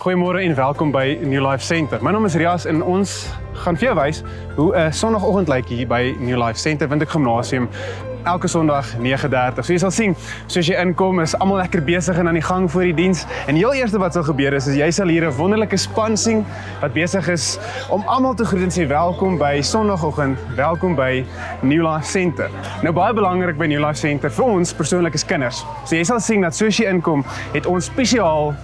Goeiemôre en welkom by New Life Center. My naam is Rias en ons gaan vir jou wys hoe 'n Sondagoggend lyk hier by New Life Center Windhoek Gimnasium. Elke Sondag 9:30. So jy sal sien, soos jy inkom, is almal lekker besig en aan die gang voor die diens. En die heel eerste wat sal gebeur is jy sal hier 'n wonderlike span sien wat besig is om almal te groet en sê welkom by Sondagoggend, welkom by New Life Center. Nou baie belangrik by New Life Center vir ons persoonlik is kinders. So jy sal sien dat soos jy inkom, het ons spesiaal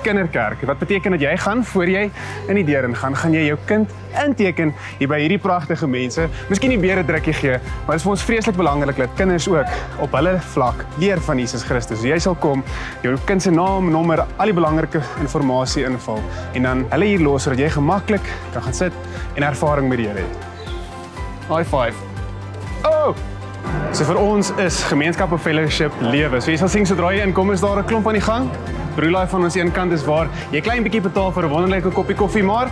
kinderkerk. Wat beteken dat jy gaan, voor jy in die deur ingaan, gaan jy jou kind inteken hier by hierdie pragtige mense. Miskien nie beere drukkie gee, maar dit is vir ons vreeslik belangrik dat kinders ook op hulle vlak leer van Jesus Christus. So jy sal kom, jou kind se naam, nommer, al die belangrike inligting invul en dan hulle hier los sodat jy gemaklik kan gaan sit en ervaring met die Here het. High five. Oh! So vir ons is gemeenskap of fellowship lewe. So jy sal sien sodra jy inkom is daar 'n klomp aan die gang. Brewlife van ons een kant is waar jy klein bietjie betaal vir 'n wonderlike koppie koffie, maar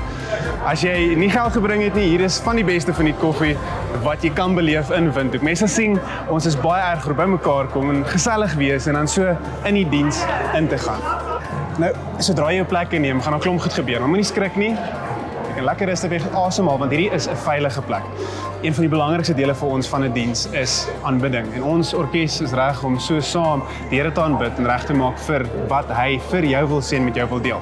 as jy nie geld gebring het nie, hier is van die beste van die koffie wat jy kan beleef in Windhoek. Mense sien ons is baie erg by mekaar kom en gesellig wees en dan so in die diens in te gaan. Nou, sodra jy jou plek inneem, gaan 'n klomp goed gebeur. Maar moenie skrik nie. Jy kan lekker rustig weg asemhaal want hierdie is 'n veilige plek. Een van die belangrikste dele vir ons van 'n diens is aanbidding. En ons orkes is reg om so saam die Here te aanbid en reg te maak vir wat hy vir jou wil sê en met jou wil deel.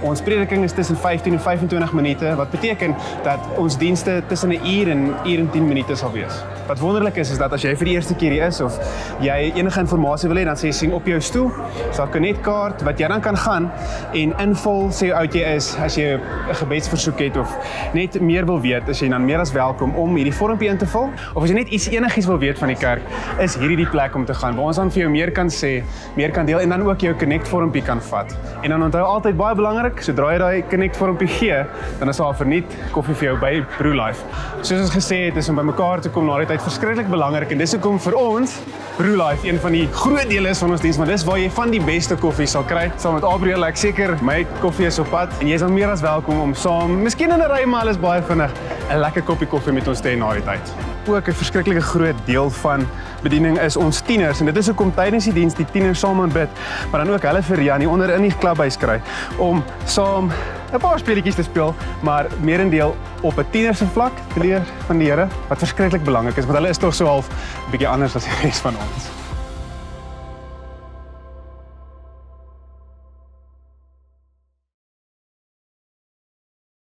Ons prediking is tussen 15 en 25 minute, wat beteken dat ons dienste tussen 'n uur en 10 minute sal wees. Wat wonderlik is dat as jy vir die eerste keer hier is of jy enige inligting wil hê, dan sê jy sien op jou stoel, sal 'n connect-kaart wat jy dan kan gaan en invul, sê hoe oud jy is, as jy 'n gebedsversoek het of net meer wil weet, is jy dan meer as welkom om hierdie vormpie in te vul. Of as jy net enigiets wil weet van die kerk, is hierdie die plek om te gaan, waar ons dan vir jou meer kan sê, meer kan deel en dan ook jou connect vormpie kan vat. En dan onthou altyd baie belangrik, sodra jy daai connect vormpie gee, dan is daar verniet koffie vir jou by Brewlife. Soos ons gesê het, is om by mekaar te kom na die tyd verskriklik belangrik en dis hoekom vir ons Brewlife een van die groot dele is van ons diens, maar dis waar jy van die beste koffie sal kry. Saam met Abriel, ek seker my koffie is op pad en jy is dan meer as welkom om saam, miskien in 'n ry maar alles baie vinnig, 'n lekker koppie koffie met ons te hê na die tyd. Ook 'n verskriklike groot deel van bediening is ons tieners en dit is hoekom tydens die diens die tieners saam aanbid, maar dan ook hulle vir Janie onder in die klubhuis kry om saam 'n paar speletjies te speel, maar meerendeel op 'n tiener se vlak te leer van die Here, wat verskriklik belangrik is, want hulle is tog so half 'n bietjie anders as die res van ons.